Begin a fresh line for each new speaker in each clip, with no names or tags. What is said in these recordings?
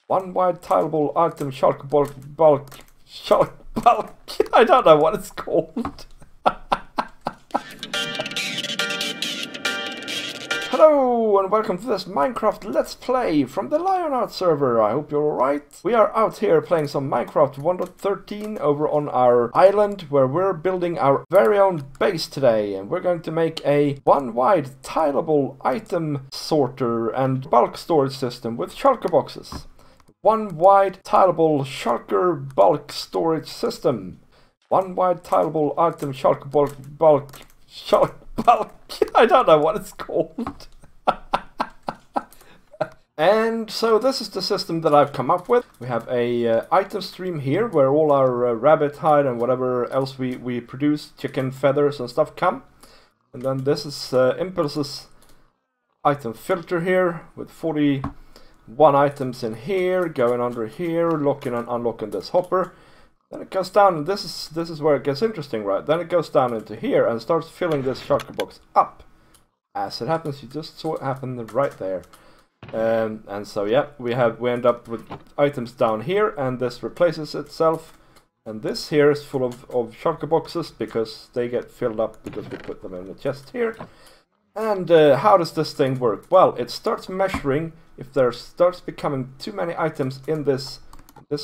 One wide tileable item shulker bulk I don't know what it's called. Hello and welcome to this Minecraft Let's Play from the Lionheart server. I hope you're alright. We are out here playing some Minecraft 1.13 over on our island where we're building our very own base today, and we're going to make a one wide tileable item sorter and bulk storage system with shulker boxes. One wide tileable shulker bulk storage system. One wide tileable item shulker bulk I don't know what it's called. And so this is the system that I've come up with. We have a item stream here where all our rabbit hide and whatever else we produce, chicken feathers and stuff, come. And then this is Impulse's item filter here with 41 items in here, going under here, locking and unlocking this hopper. Then it goes down, and this is where it gets interesting, right? Then it goes down into here and starts filling this shulker box up. As it happens, you just saw it happen right there. And so yeah, we end up with items down here, and this replaces itself. And this here is full of shulker boxes because they get filled up because we put them in the chest here. And how does this thing work? Well, it starts measuring if there starts becoming too many items in this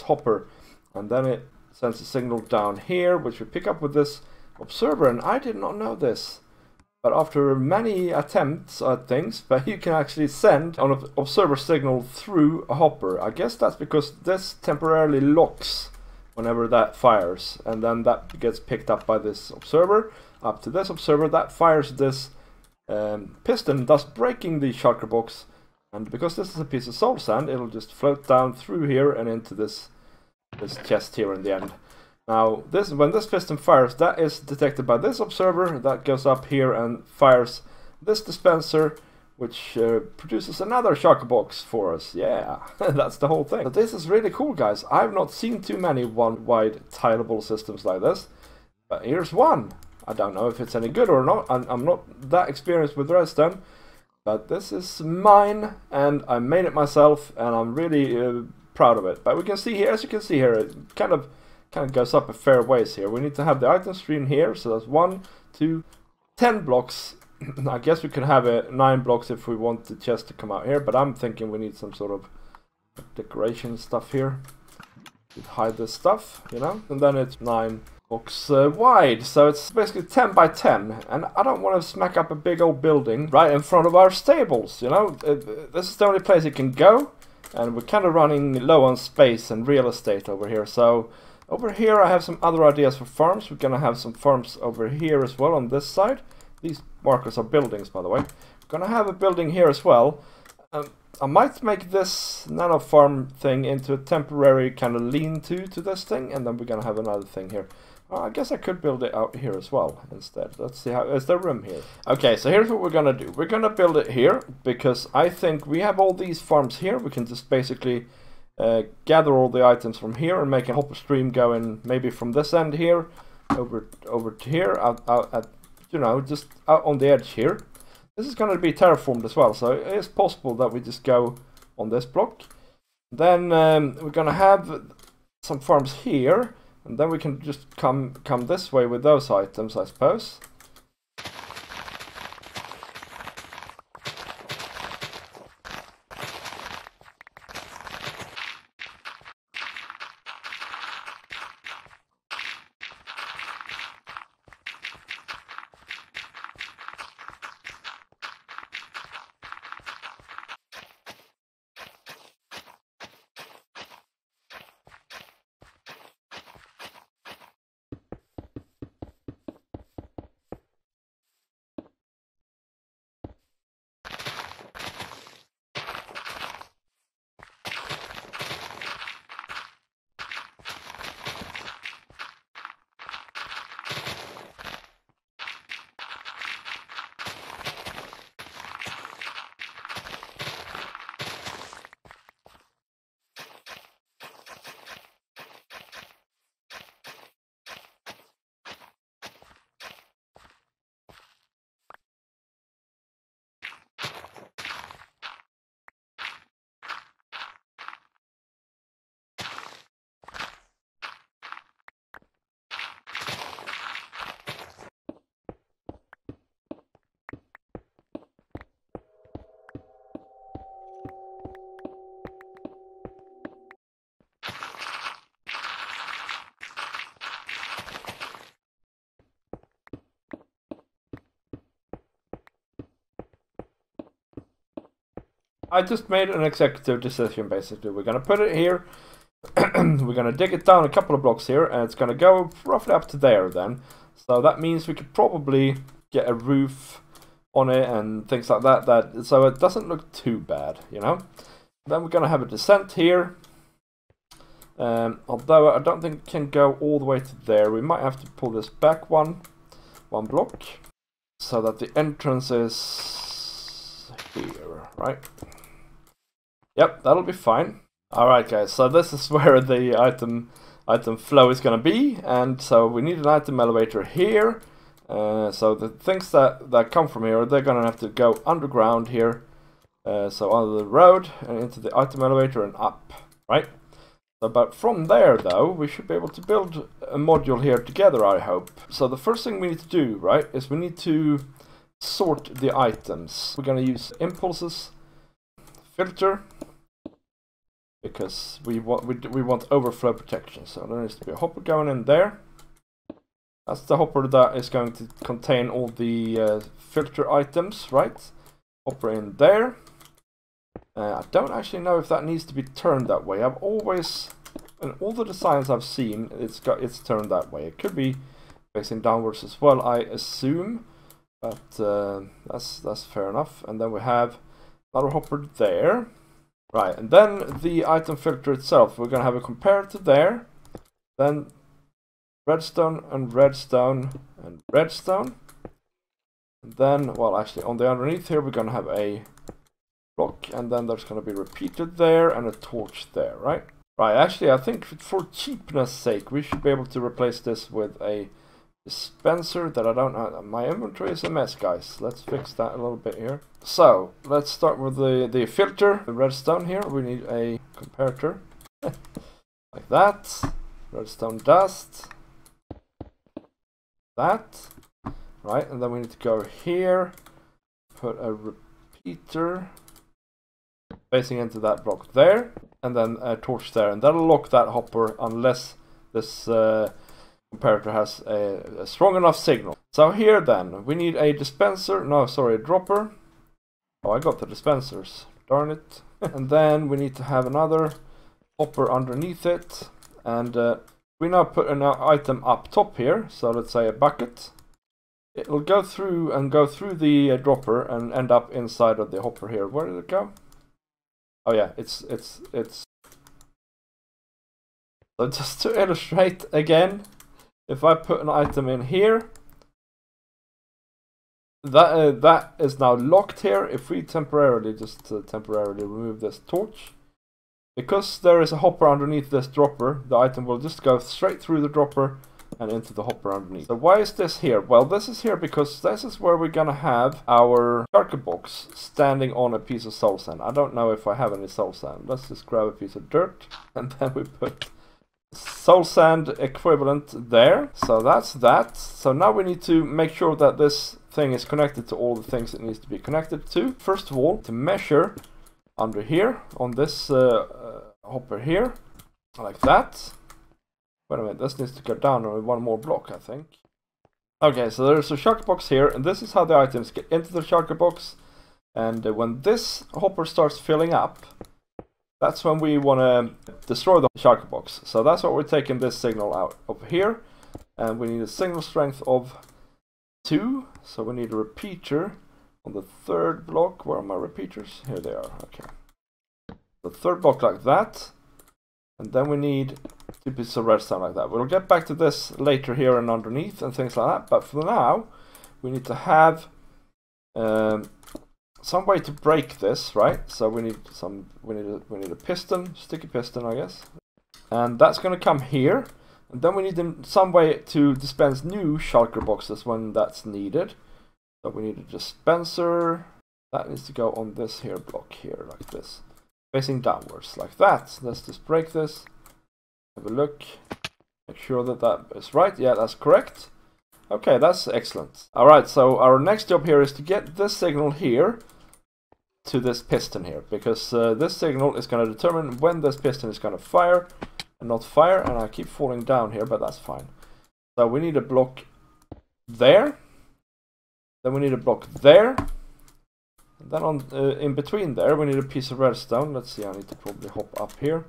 hopper, and then it sends a signal down here, which we pick up with this observer. And I did not know this, but after many attempts at things, but you can actually send an observer signal through a hopper. I guess that's because this temporarily locks whenever that fires, and then that gets picked up by this observer, up to this observer, that fires this piston, thus breaking the shulker box. And because this is a piece of soul sand, it'll just float down through here and into this chest here in the end. Now, when this piston fires, that is detected by this observer, that goes up here and fires this dispenser, which produces another shulker box for us. Yeah, that's the whole thing. So this is really cool, guys. I've not seen too many one-wide tileable systems like this, but here's one. I don't know if it's any good or not. I'm not that experienced with redstone, but this is mine, and I made it myself, and I'm really proud of it. But we can see here, as you can see here, it kind of goes up a fair ways here. We need to have the item stream here, so that's 1, 2, 10 blocks. I guess we could have 9 blocks if we want the chest to come out here, but I'm thinking we need some sort of decoration stuff here to hide this stuff, you know. And then it's 9 blocks wide, so it's basically 10 by 10. And I don't want to smack up a big old building right in front of our stables, you know. This is the only place it can go. And we're kind of running low on space and real estate over here. So over here I have some other ideas for farms. We're going to have some farms over here as well on this side. These markers are buildings, by the way. We're going to have a building here as well. I might make this nano farm thing into a temporary kind of lean-to this thing. And then we're going to have another thing here. I guess I could build it out here as well instead. Let's see how... Is there room here? Okay, so here's what we're gonna do. We're gonna build it here because I think we have all these farms here. We can just basically gather all the items from here and make a hopper stream going maybe from this end here over to here, out at, you know, just out on the edge here. This is gonna be terraformed as well, so it is possible that we just go on this block. Then we're gonna have some farms here. And then we can just come this way with those items, I suppose. I just made an executive decision, basically. We're going to put it here. We're going to dig it down a couple of blocks here, and it's going to go roughly up to there then. So that means we could probably get a roof on it and things like that, so it doesn't look too bad, you know. Then we're going to have a descent here. Although I don't think it can go all the way to there. We might have to pull this back one block, so that the entrance is here, right? Yep, that'll be fine. Alright guys, so this is where the item flow is going to be, and so we need an item elevator here. So the things that come from here, they're going to have to go underground here. So under the road and into the item elevator and up, right? So, but from there though, we should be able to build a module here together, I hope. So the first thing we need to do, right, is we need to sort the items. We're going to use impulses, filter, because we want overflow protection. So there needs to be a hopper going in there. That's the hopper that is going to contain all the filter items, right? Hopper in there. I don't actually know if that needs to be turned that way. I've always, in all the designs I've seen, it's turned that way. It could be facing downwards as well, I assume, but that's fair enough. And then we have another hopper there, right? And then the item filter itself, we're gonna have a comparator there, then redstone and redstone and redstone, and then, well, actually on the underneath here we're gonna have a block, and then there's going to be repeated there and a torch there, right? Right, actually I think for cheapness sake we should be able to replace this with a dispenser that I don't know. My inventory is a mess, guys. Let's fix that a little bit here. So let's start with the filter, the redstone here. We need a comparator like that, redstone dust, that, right? And then we need to go here, put a repeater facing into that block there, and then a torch there, and that'll lock that hopper unless this comparator has a strong enough signal. So here then, we need a dispenser, no sorry, a dropper. Oh, I got the dispensers, darn it. And then we need to have another hopper underneath it, and we now put an item up top here, so let's say a bucket. It'll go through the dropper and end up inside of the hopper here. Where did it go? Oh yeah, it's so just to illustrate again, if I put an item in here, that is now locked here. If we temporarily remove this torch, because there is a hopper underneath this dropper, the item will just go straight through the dropper and into the hopper underneath. So why is this here? Well, this is here because this is where we're gonna have our shulker box standing on a piece of soul sand. I don't know if I have any soul sand. Let's just grab a piece of dirt, and then we put soul sand equivalent there. So that's that. So now we need to make sure that this thing is connected to all the things it needs to be connected to. First of all, to measure under here on this hopper here, like that. Wait a minute, this needs to go down on one more block, I think. Okay, so there's a shulker box here, and this is how the items get into the shulker box. And when this hopper starts filling up, that's when we want to destroy the shulker box. So that's what we're taking this signal out over here. And we need a signal strength of 2. So we need a repeater on the third block. Where are my repeaters? Here they are, okay. The third block like that. And then we need 2 pieces of redstone like that. We'll get back to this later here and underneath and things like that. But for now, we need to have some way to break this, right? So we need a piston, sticky piston, I guess. And that's going to come here. And then we need some way to dispense new shulker boxes when that's needed. So we need a dispenser. That needs to go on this here block here, like this. Facing downwards, like that. Let's just break this. Have a look. Make sure that that is right. Yeah, that's correct. Okay, that's excellent. Alright, so our next job here is to get this signal here to this piston here. Because this signal is going to determine when this piston is going to fire and not fire. And I keep falling down here, but that's fine. So we need a block there. Then we need a block there. And then on in between there, we need a piece of redstone. Let's see, I need to probably hop up here.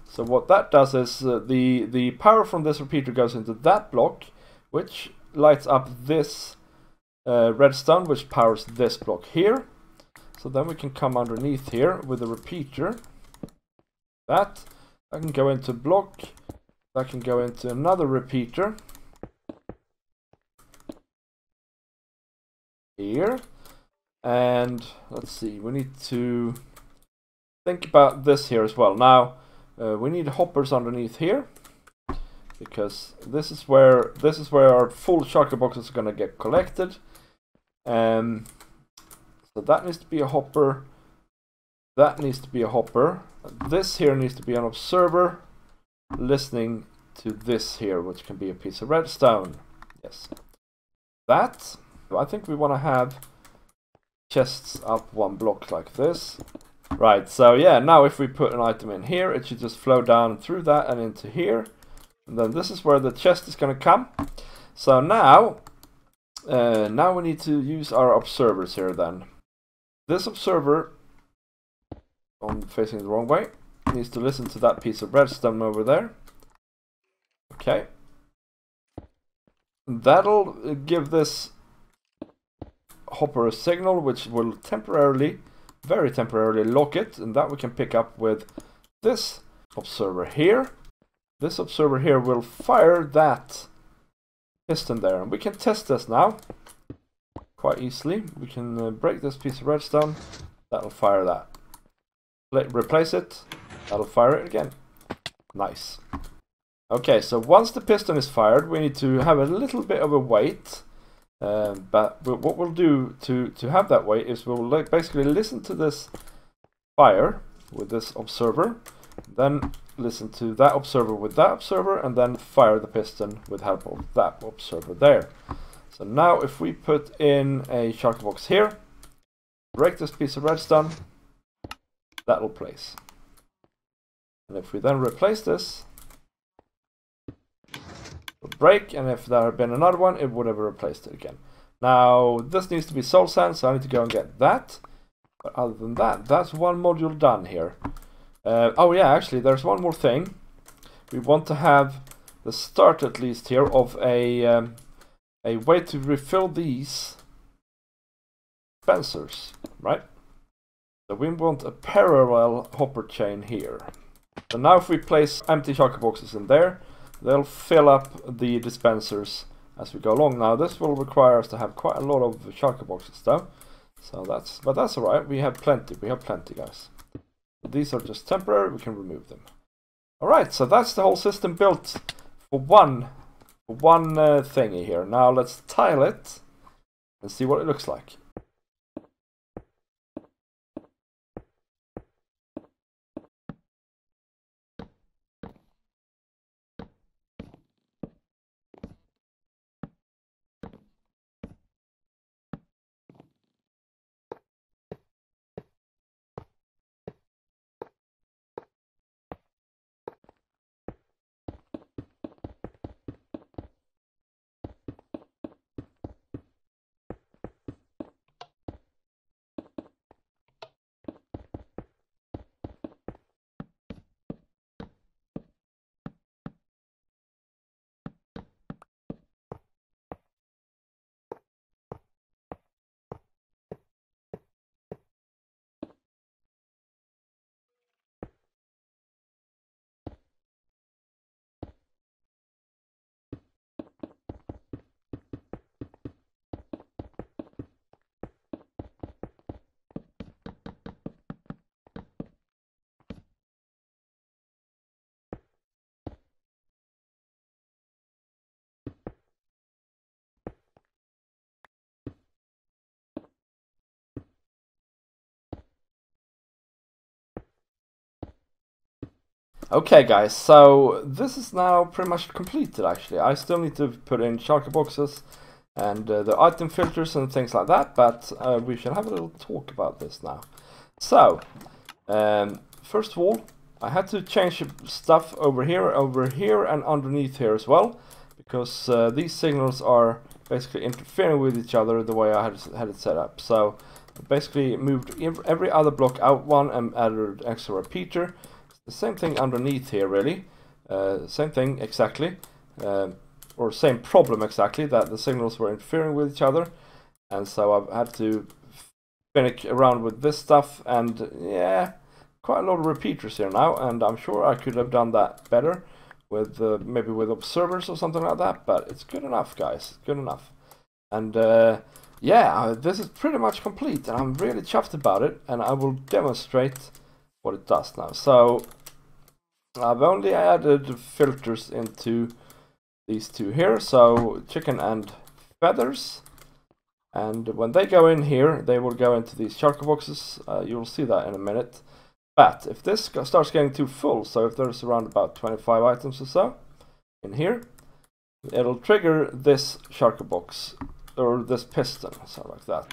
So what that does is the power from this repeater goes into that block, which lights up this redstone, which powers this block here. So then we can come underneath here with a repeater. That can go into block. That can go into another repeater. Here. And let's see, we need to think about this here as well. Now, we need hoppers underneath here, because this is where our full shulker boxes are going to get collected. So that needs to be a hopper. That needs to be a hopper. This here needs to be an observer listening to this here, which can be a piece of redstone. Yes. That, I think we want to have chests up one block like this. Right, so yeah, now if we put an item in here, it should just flow down through that and into here. And then this is where the chest is going to come. So now we need to use our observers here then. This observer, I'm facing the wrong way, needs to listen to that piece of redstone over there. Okay. That'll give this hopper a signal, which will temporarily, very temporarily lock it, and that we can pick up with this observer here. This observer here will fire that piston there, and we can test this now quite easily. We can break this piece of redstone, that'll fire that. Replace it, that'll fire it again. Nice. Okay, so once the piston is fired, we need to have a little bit of a wait. But what we'll do to have that weight is we'll basically listen to this fire with this observer, then listen to that observer with that observer, and then fire the piston with help of that observer there. So now if we put in a shulker box here, break this piece of redstone, that will place. And if we then replace this, break, and if there had been another one, it would have replaced it again. Now this needs to be soul sand, so I need to go and get that. But other than that, that's one module done here. Oh yeah, actually there's one more thing. We want to have the start at least here of a way to refill these dispensers, right? So we want a parallel hopper chain here. So now if we place empty shulker boxes in there, they'll fill up the dispensers as we go along. Now this will require us to have quite a lot of shulker boxes though. So but that's alright, we have plenty guys. These are just temporary, we can remove them. Alright, so that's the whole system built for one thingy here. Now let's tile it and see what it looks like. Okay guys, so this is now pretty much completed actually. I still need to put in shulker boxes and the item filters and things like that, but we should have a little talk about this now. So, first of all, I had to change stuff over here, and underneath here as well, because these signals are basically interfering with each other the way I had it set up. So Basically moved every other block out one and added extra repeater. It's the same thing underneath here, really. Same thing exactly, or same problem exactly, that the signals were interfering with each other, and so I've had to finish around with this stuff, and yeah, quite a lot of repeaters here now, and I'm sure I could have done that better with maybe with observers or something like that, but it's good enough, guys, good enough. And yeah, this is pretty much complete, and I'm really chuffed about it, and I will demonstrate what it does now. So I've only added filters into these two here, so chicken and feathers, and when they go in here, they will go into these shulker boxes. You'll see that in a minute. But if this starts getting too full, so if there's around about 25 items or so in here, it'll trigger this shulker box, or this piston, so like that.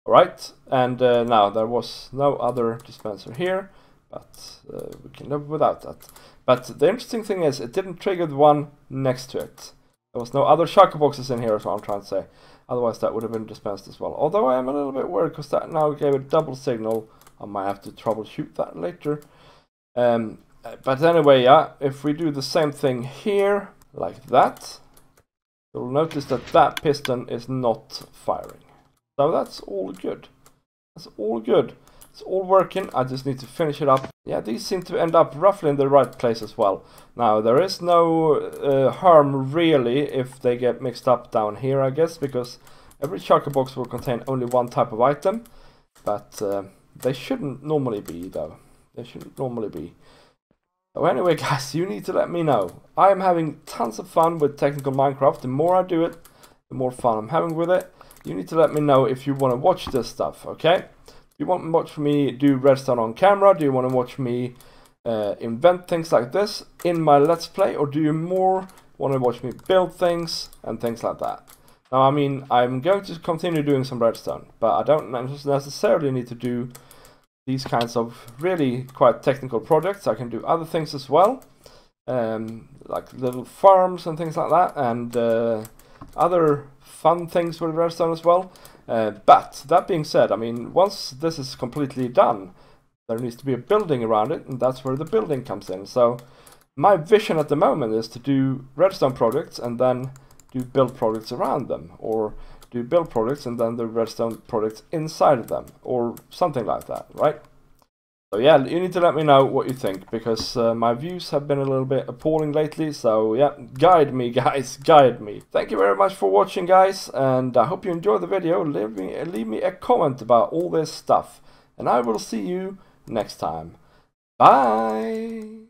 Alright, and now there was no other dispenser here, but we can live without that. But the interesting thing is, it didn't trigger the one next to it. There was no other shulker boxes in here, is what I'm trying to say. Otherwise that would have been dispensed as well. Although I am a little bit worried, because that now gave a double signal. I might have to troubleshoot that later. But anyway, yeah, if we do the same thing here, like that, you'll notice that that piston is not firing. So that's all good. That's all good. It's all working. I just need to finish it up. Yeah, these seem to end up roughly in the right place as well. Now, there is no harm really if they get mixed up down here, I guess, because every shulker box will contain only one type of item. But they shouldn't normally be, though. They shouldn't normally be. So anyway, guys, you need to let me know. I am having tons of fun with technical Minecraft. The more I do it, the more fun I'm having with it. You need to let me know if you want to watch this stuff, okay? Do you want to watch me do redstone on camera? Do you want to watch me invent things like this in my Let's Play? Or do you more want to watch me build things and things like that? Now, I mean, I'm going to continue doing some redstone, but I don't necessarily need to do these kinds of really quite technical projects. I can do other things as well, like little farms and things like that, and other fun things with redstone as well. But that being said, I mean, once this is completely done, there needs to be a building around it, and that's where the building comes in. So my vision at the moment is to do redstone projects and then do build projects around them, or do build projects and then the redstone projects inside of them, or something like that, right? So yeah, you need to let me know what you think, because my views have been a little bit appalling lately. So yeah, guide me, guys, guide me. Thank you very much for watching, guys, and I hope you enjoyed the video. Leave me a comment about all this stuff, and I will see you next time. Bye!